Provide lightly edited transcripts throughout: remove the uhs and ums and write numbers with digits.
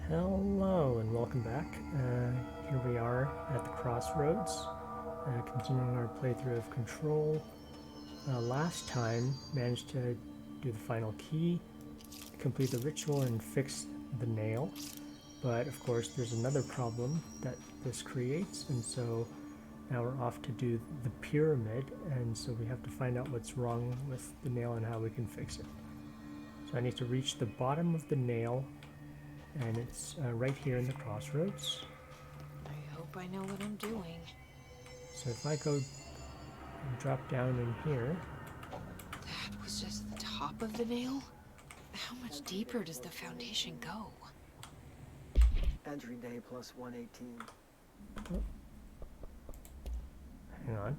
Hello and welcome back. Here we are at the crossroads, continuing our playthrough of Control. Last time, managed to do the final key, complete the ritual, and fix the nail. But of course, there's another problem that this creates, and so now we're off to do the pyramid, and so we have to find out what's wrong with the nail and how we can fix it. So I need to reach the bottom of the nail, and it's right here in the crossroads. I hope I know what I'm doing. So if I go and drop down in here. That was just the top of the nail? How much deeper does the foundation go? Entry day plus 118. Oh. Hang on.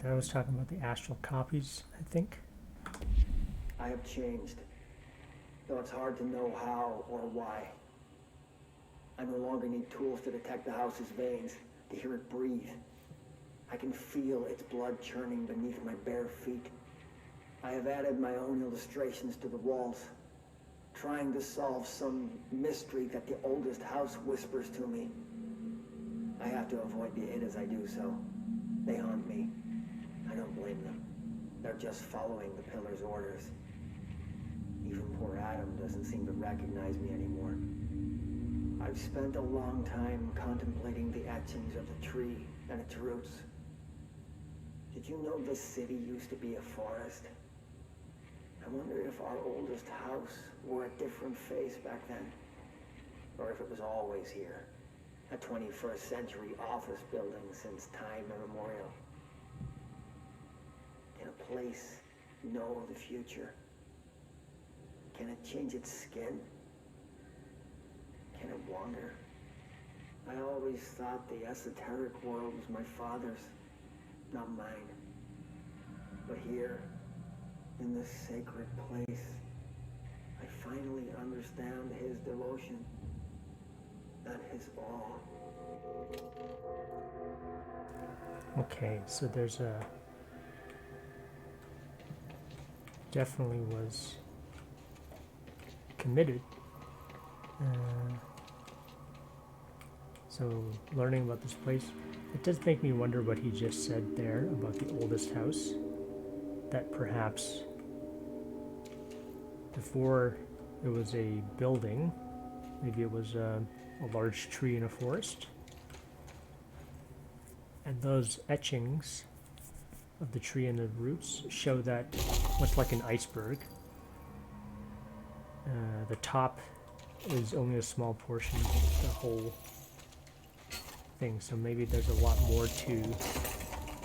I was talking about the astral copies, I think. I have changed, though it's hard to know how or why. I no longer need tools to detect the house's veins, to hear it breathe. I can feel its blood churning beneath my bare feet. I have added my own illustrations to the walls, trying to solve some mystery that the oldest house whispers to me. I have to avoid the it as I do so. They haunt me. I don't blame them. They're just following the pillar's orders. Even poor Adam doesn't seem to recognize me anymore. I've spent a long time contemplating the etchings of the tree and its roots. Did you know this city used to be a forest? I wonder if our oldest house wore a different face back then. Or if it was always here. A 21st century office building since time immemorial. Can a place know the future? Can it change its skin? Can it wander? I always thought the esoteric world was my father's, not mine. But here, in this sacred place, I finally understand his devotion and his awe. Okay, so there's a... definitely was committed. So learning about this place, it does make me wonder what he just said there about the oldest house. That perhaps before it was a building, maybe it was a large tree in a forest. And those etchings of the tree and the roots show that, much like an iceberg, the top is only a small portion of the whole thing, so maybe there's a lot more to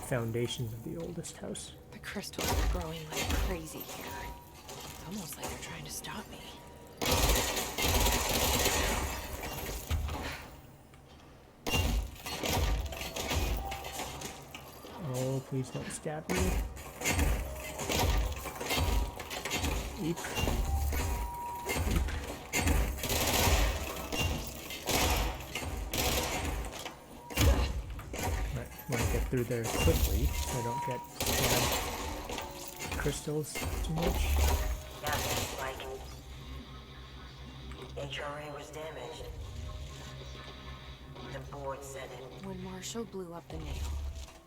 foundations of the oldest house. The crystals are growing like crazy here. It's almost like they're trying to stop me. Oh, please don't stab me. Eep. Want to get through there quickly so I don't get stabbed crystals too much. Yeah, like HRA was damaged. The board said it. When Marshall blew up the nail,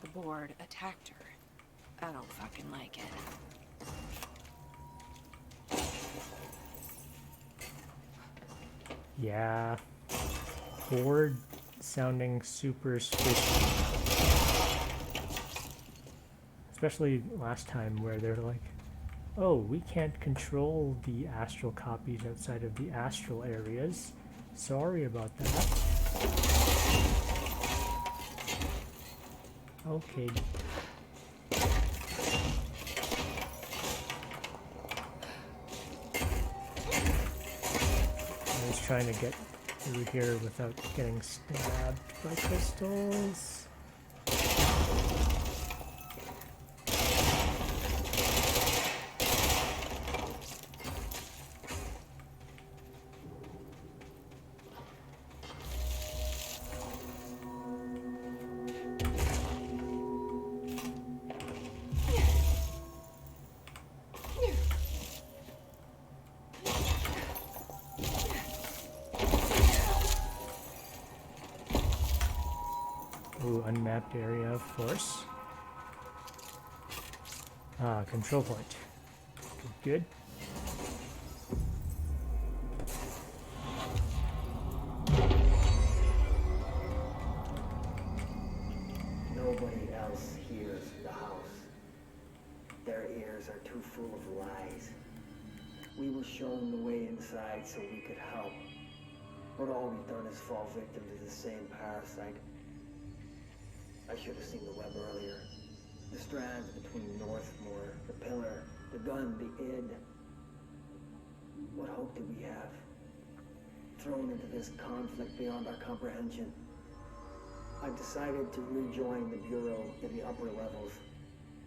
the board attacked her. I don't fucking like it. Yeah. Bored sounding super squishy. Especially last time where they're like, oh, we can't control the astral copies outside of the astral areas. Sorry about that. Okay. He's trying to get through here without getting stabbed by crystals. Ooh, unmapped area, of course. Ah, control point. Good. Nobody else hears the house. Their ears are too full of lies. We were shown the way inside so we could help. But all we've done is fall victim to the same parasite. I should have seen the web earlier. The strands between Northmore, the pillar, the gun, the id. What hope do we have? Thrown into this conflict beyond our comprehension. I've decided to rejoin the Bureau in the upper levels,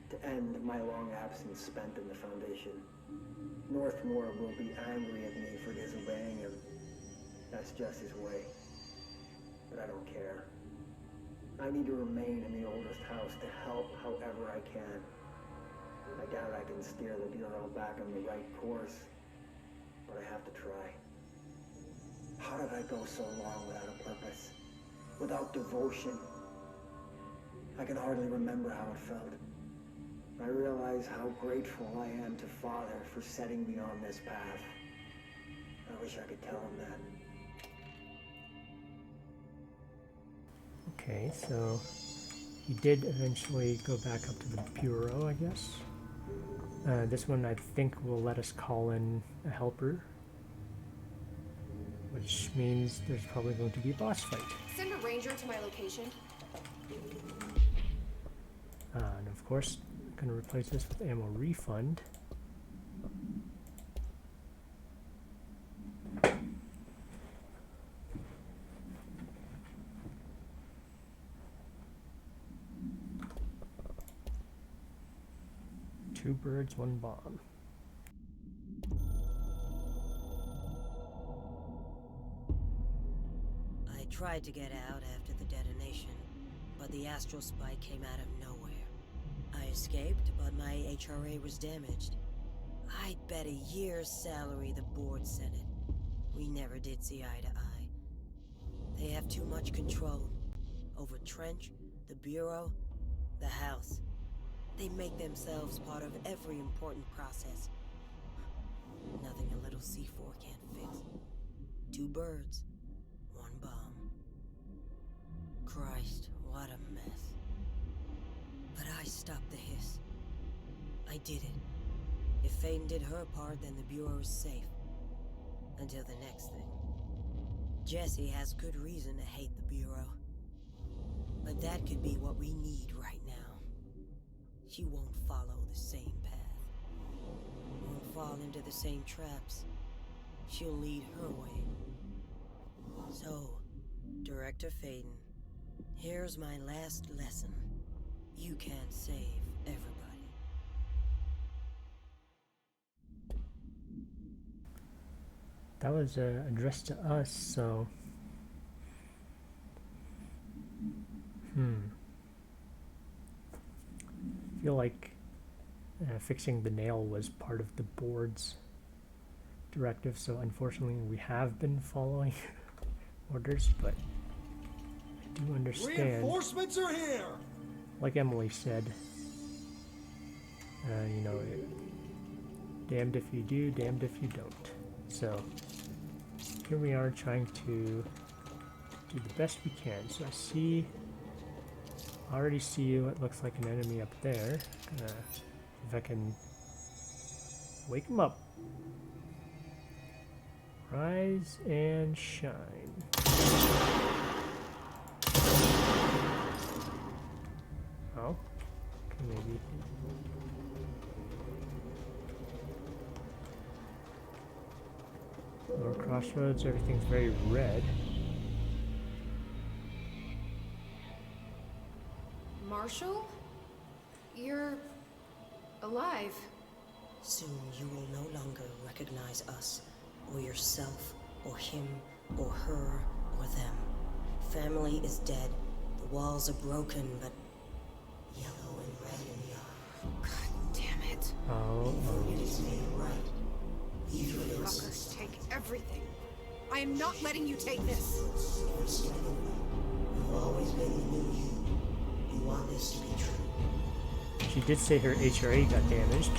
to end my long absence spent in the Foundation. Northmore will be angry at me for disobeying him. That's just his way. But I don't care. I need to remain in the oldest house to help however I can. I doubt I can steer the Bureau back on the right course, but I have to try. How did I go so long without a purpose? Without devotion? I can hardly remember how it felt. I realize how grateful I am to Father for setting me on this path. I wish I could tell him that. Okay, so he did eventually go back up to the Bureau, I guess. This one I think will let us call in a helper, which means there's probably going to be a boss fight. Send a ranger to my location. And of course, I'm going to replace this with ammo refund. Two birds, one bomb. I tried to get out after the detonation, but the astral spike came out of nowhere. I escaped, but my HRA was damaged. I'd bet a year's salary the board sent it. We never did see eye to eye. They have too much control over Trench, the Bureau, the House. They make themselves part of every important process. Nothing a little C4 can't fix. Two birds, one bomb. Christ, what a mess. But I stopped the hiss. I did it. If Faden did her part, then the Bureau's safe. Until the next thing. Jessie has good reason to hate the Bureau. But that could be what we need right now. She won't follow the same path. Won't fall into the same traps. She'll lead her way. So, Director Faden, here's my last lesson. You can't save everybody. That was addressed to us, so... I feel like fixing the nail was part of the board's directive, so unfortunately we have been following orders, but I do understand. Reinforcements are here! Like Emily said, you know, damned if you do, damned if you don't. So here we are trying to do the best we can. So I already see what looks like an enemy up there. If I can wake him up. Rise and shine. Oh, okay, maybe. Lower crossroads, everything's very red. Marshall? You're alive. Soon you will no longer recognize us, or yourself, or him, or her, or them. Family is dead. The walls are broken, but yellow and red in the eye. God damn it. Oh, It is made right. You fuckers take everything. I am not letting you take this. You've always been the new you. You want this to be true. she did say her HRA got damaged.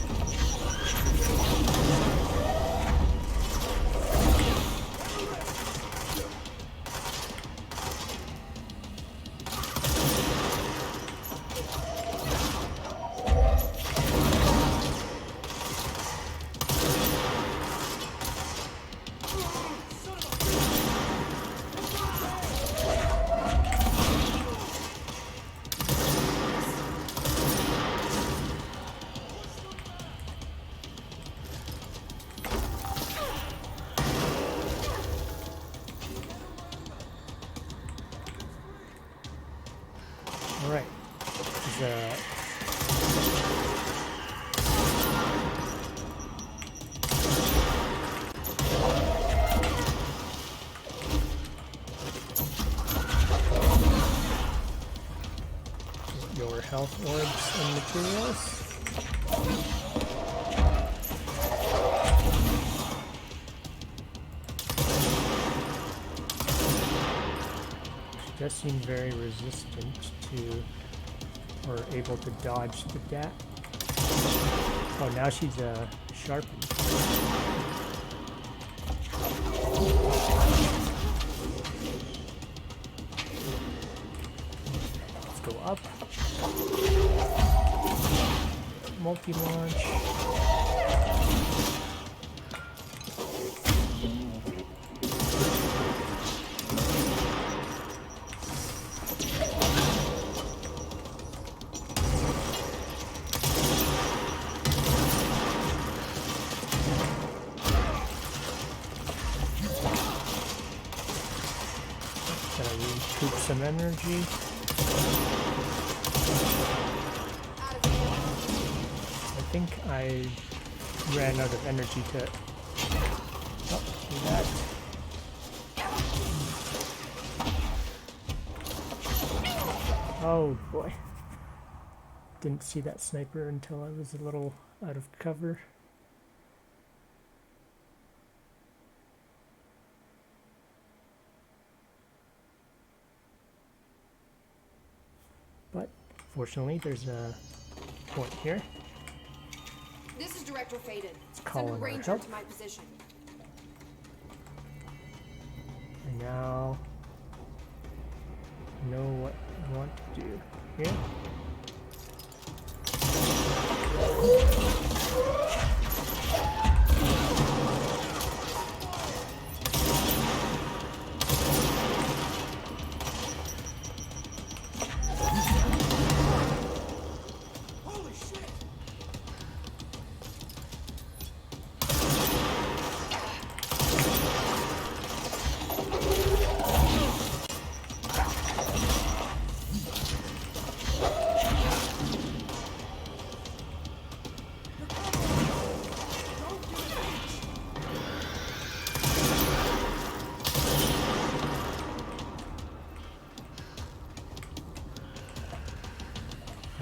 Alright. Your health orbs and materials. She does seem very resistant to, or able to dodge the dat. Oh, now she's sharpened. Let's go up. Multi-launch. Gotta recoup some energy. I think I ran out of energy to do that. Oh boy. Didn't see that sniper until I was a little out of cover. But fortunately there's a point here. This is Director Faden. Call Send a in our ranger help. to my position. And now know what I want to do here.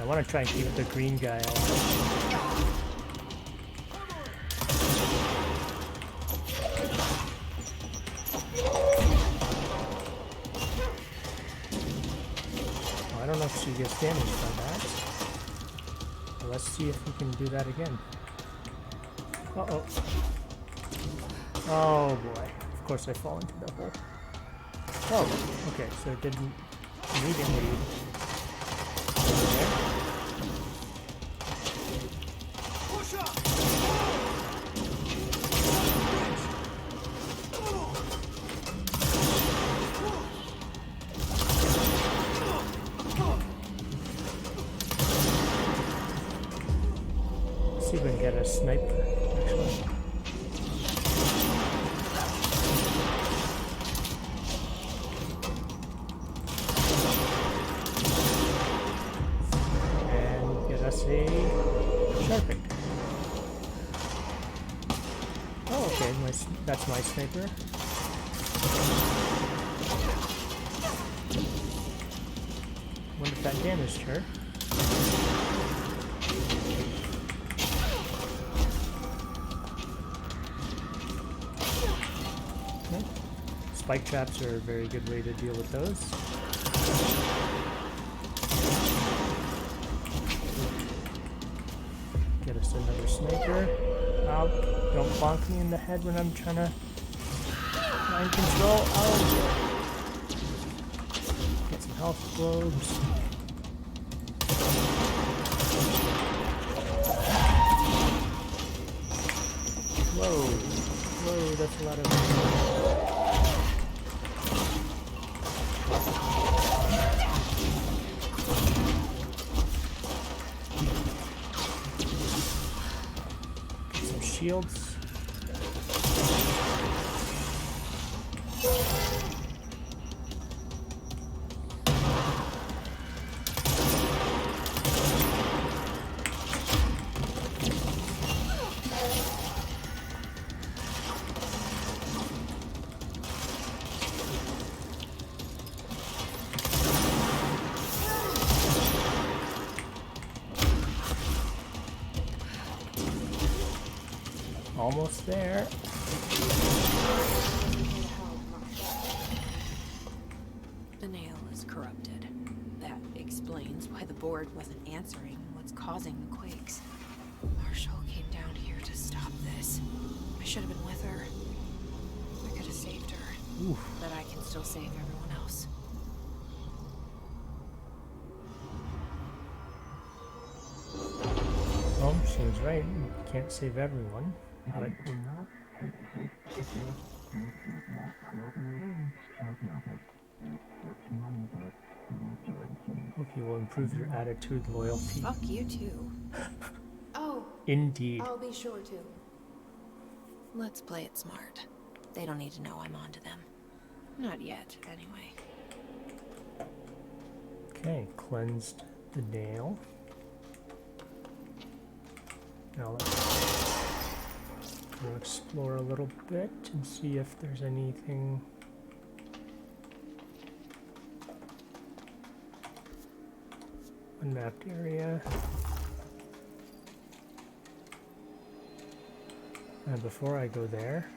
I want to try and keep the green guy alive. Well, I don't know if she gets damaged by that. But let's see if we can do that again. Uh-oh. Oh boy. Of course I fall into the hole. Oh, okay, so it didn't immediately... Okay. See if we can get a sniper, actually. Okay, that's my sniper. Wonder if that damaged her. Okay. Spike traps are a very good way to deal with those. Get us another sniper. Oh, don't bonk me in the head when I'm trying to mind control. Oh! Get some health globes. Whoa. Whoa, that's a lot of... Some shields. Almost there. The nail is corrupted. That explains why the board wasn't answering what's causing the quakes. Marshall came down here to stop this. I should have been with her. I could have saved her. Oof. But I can still save everyone else. Well, she was right. You can't save everyone. But hope you will improve your attitude, loyalty. Fuck you too. Oh, Indeed. I'll be sure to. Let's play it smart. They don't need to know I'm onto them. Not yet, anyway. Okay, cleansed the nail. Now let's go explore a little bit and see if there's anything. Unmapped area. And before I go there,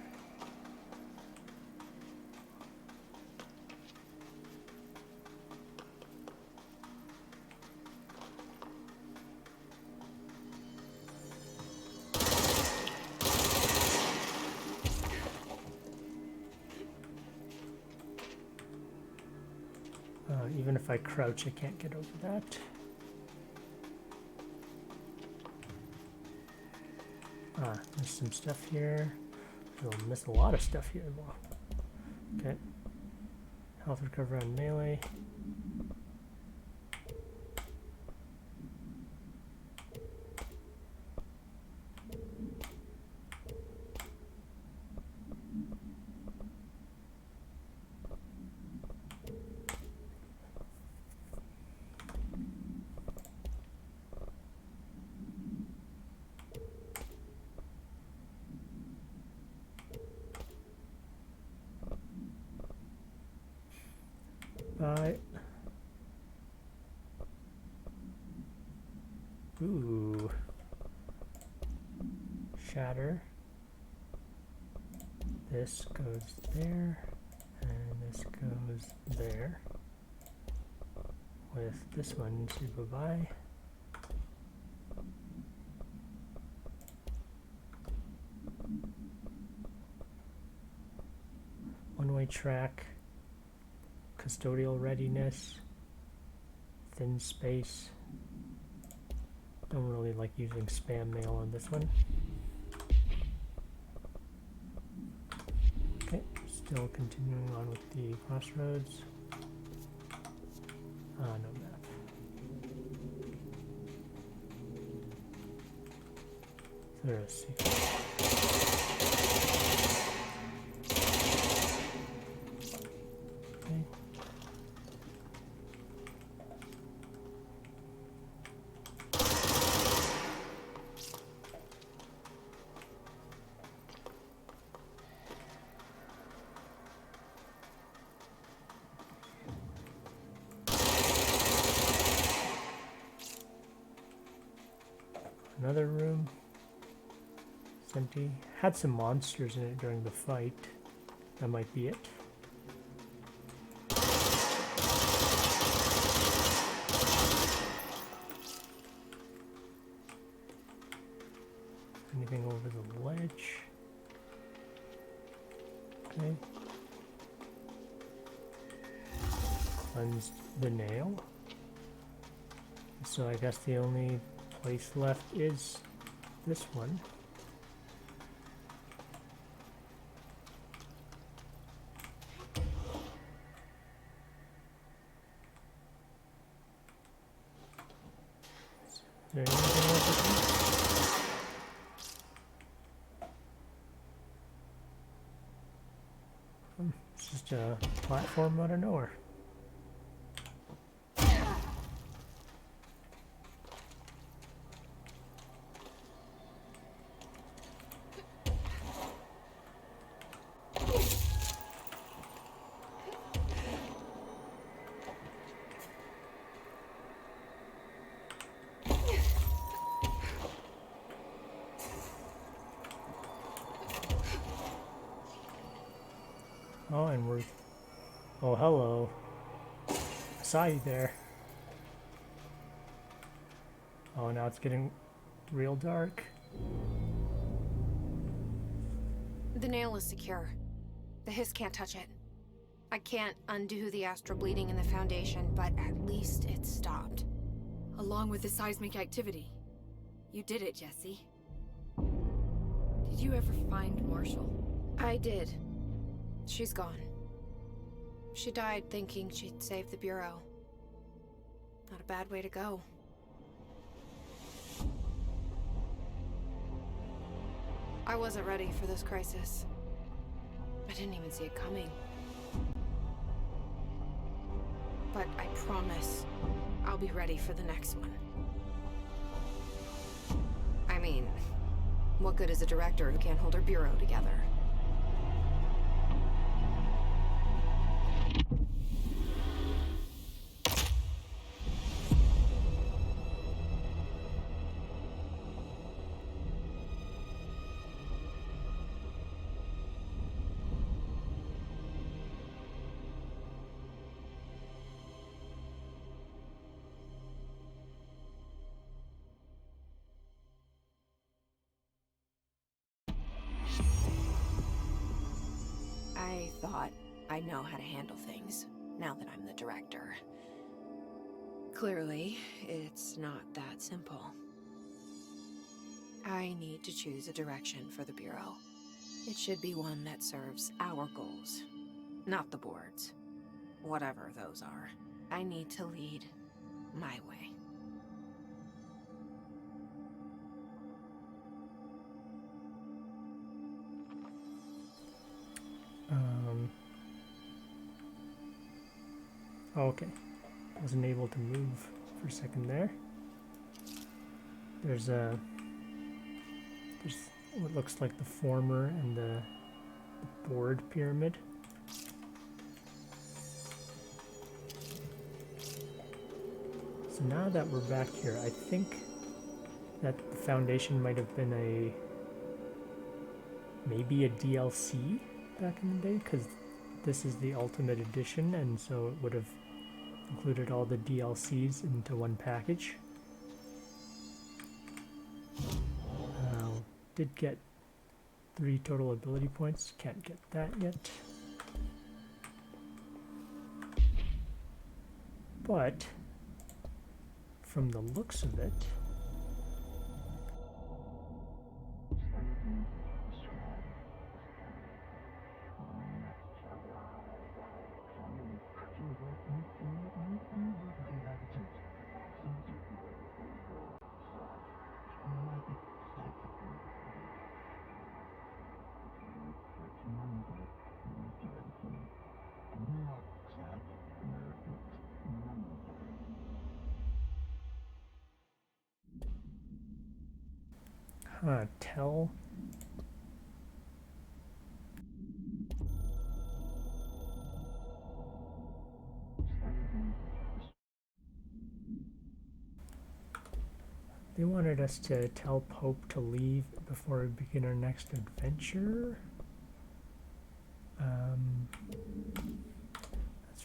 even if I crouch, I can't get over that. Ah, there's some stuff here. We'll miss a lot of stuff here. Well, okay. Health recover on melee. Ooh. Shatter. This goes there, and this goes there. With this one, say bye-bye. One-way track. Custodial readiness. Thin space. Don't really like using spam mail on this one. Okay, still continuing on with the crossroads. No map. There's a secret. Okay. another room. It's empty. Had some monsters in it during the fight. That might be it. Anything over the ledge? Okay. Cleansed the nail. So I guess the only place left is this one. Is there anything over here? It's just a platform out of nowhere. Oh, and we're... Oh, hello. I saw you there. Oh, now it's getting real dark. The nail is secure. The hiss can't touch it. I can't undo the astral bleeding in the Foundation, but at least it's stopped. Along with the seismic activity. You did it, Jesse. Did you ever find Marshall? I did. She's gone. She died thinking she'd save the Bureau. Not a bad way to go. I wasn't ready for this crisis. I didn't even see it coming. But I promise I'll be ready for the next one. I mean, what good is a director who can't hold her Bureau together? I thought I know how to handle things, now that I'm the director. Clearly, it's not that simple. I need to choose a direction for the Bureau. It should be one that serves our goals, not the board's. Whatever those are. I need to lead my way. Okay. Wasn't able to move for a second there. There's what looks like the former and the board pyramid. So now that we're back here, I think that the Foundation might have been maybe a DLC back in the day, because this is the Ultimate Edition, and so it would have included all the DLCs into one package. Did get 3 total ability points, can't get that yet. But from the looks of it, tell. They wanted us to tell Pope to leave before we begin our next adventure. That's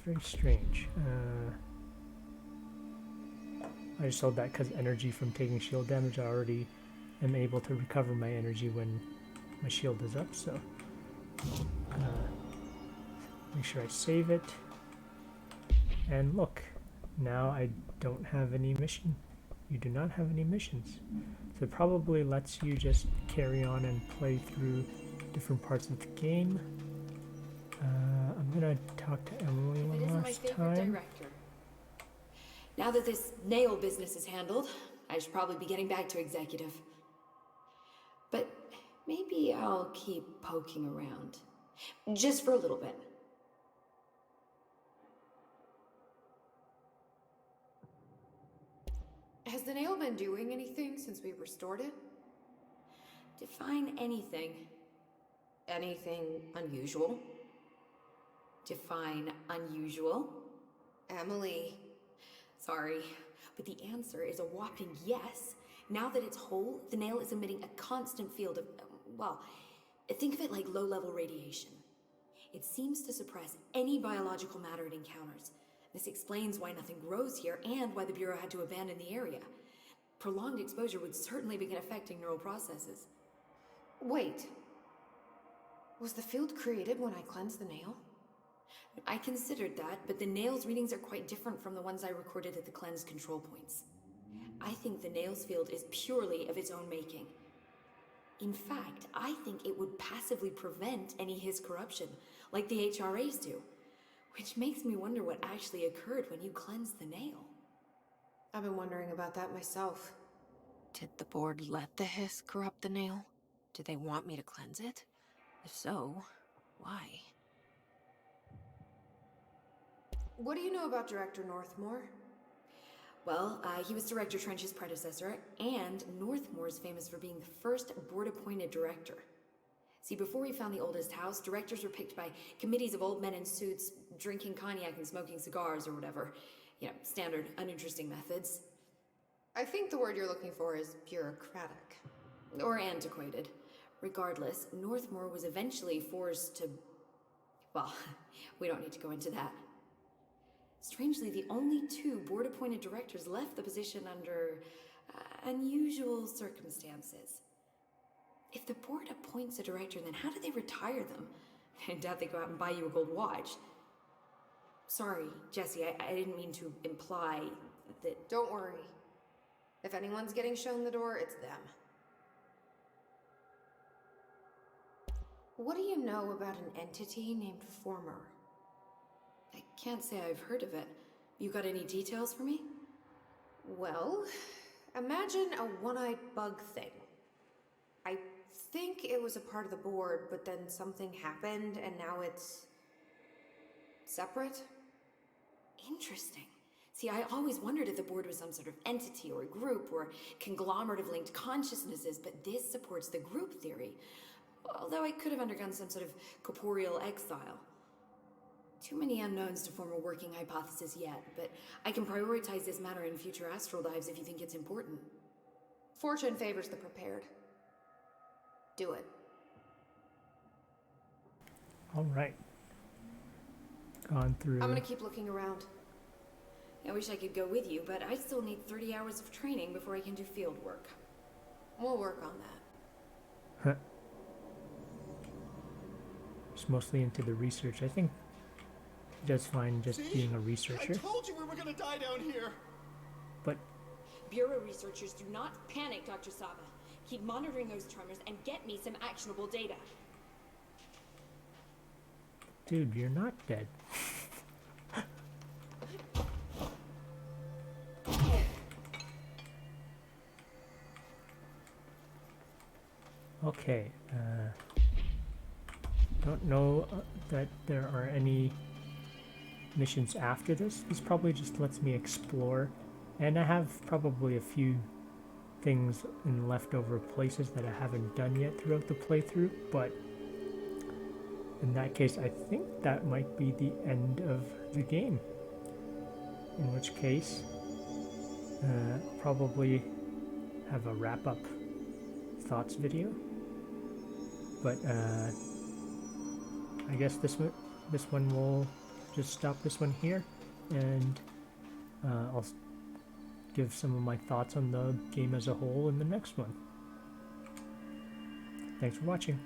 very strange. I just told that because energy from taking shield damage, I already am able to recover my energy when my shield is up, so make sure I save it. And look, now I don't have any mission. You do not have any missions. So it probably lets you just carry on and play through different parts of the game. I'm gonna talk to Emily If it one isn't my last favorite time. director. Now that this nail business is handled, I should probably be getting back to executive. But maybe I'll keep poking around. Just for a little bit. Has the nail been doing anything since we restored it? Define anything. Anything unusual? Define unusual. Emily. Sorry, but the answer is a whopping yes. Now that it's whole, the nail is emitting a constant field of, well, think of it like low-level radiation. It seems to suppress any biological matter it encounters. This explains why nothing grows here and why the Bureau had to abandon the area. Prolonged exposure would certainly begin affecting neural processes. Wait. Was the field created when I cleansed the nail? I considered that, but the nail's readings are quite different from the ones I recorded at the cleanse control points. I think the nail's field is purely of its own making. In fact, I think it would passively prevent any His corruption, like the HRAs do. Which makes me wonder what actually occurred when you cleansed the nail. I've been wondering about that myself. Did the board let the hiss corrupt the nail? Did they want me to cleanse it? If so, why? What do you know about Director Northmore? Well, he was Director Trench's predecessor, and Northmore's famous for being the first board-appointed director. See, before we found the oldest house, directors were picked by committees of old men in suits, drinking cognac and smoking cigars or whatever. You know, standard, uninteresting methods. I think the word you're looking for is bureaucratic. Or antiquated. Regardless, Northmore was eventually forced to... Well, we don't need to go into that. Strangely, the only two board-appointed directors left the position under unusual circumstances. If the board appoints a director, then how do they retire them? I doubt they go out and buy you a gold watch. Sorry, Jesse, I didn't mean to imply that... Don't worry. If anyone's getting shown the door, it's them. What do you know about an entity named Former? I can't say I've heard of it. You got any details for me? Well, imagine a one-eyed bug thing. I think it was a part of the board, but then something happened and now it's... separate? Interesting. See, I always wondered if the board was some sort of entity or group or conglomerate of linked consciousnesses, but this supports the group theory. Although I could have undergone some sort of corporeal exile. Too many unknowns to form a working hypothesis yet, but I can prioritize this matter in future astral dives if you think it's important. Fortune favors the prepared. Do it. All right. Gone through. I'm gonna keep looking around. I wish I could go with you, but I still need 30 hours of training before I can do field work. We'll work on that. Just mostly into the research. I think he does fine just being a researcher. I told you we were gonna die down here. But Bureau researchers, do not panic, Dr. Saba. Keep monitoring those tremors and get me some actionable data. dude, you're not dead. Okay, don't know that there are any missions after this. This probably just lets me explore, and I have probably a few things in leftover places that I haven't done yet throughout the playthrough, but in that case I think that might be the end of the game, in which case probably have a wrap-up thoughts video. But I guess this one will just stop this one here, and I'll give some of my thoughts on the game as a whole in the next one. Thanks for watching.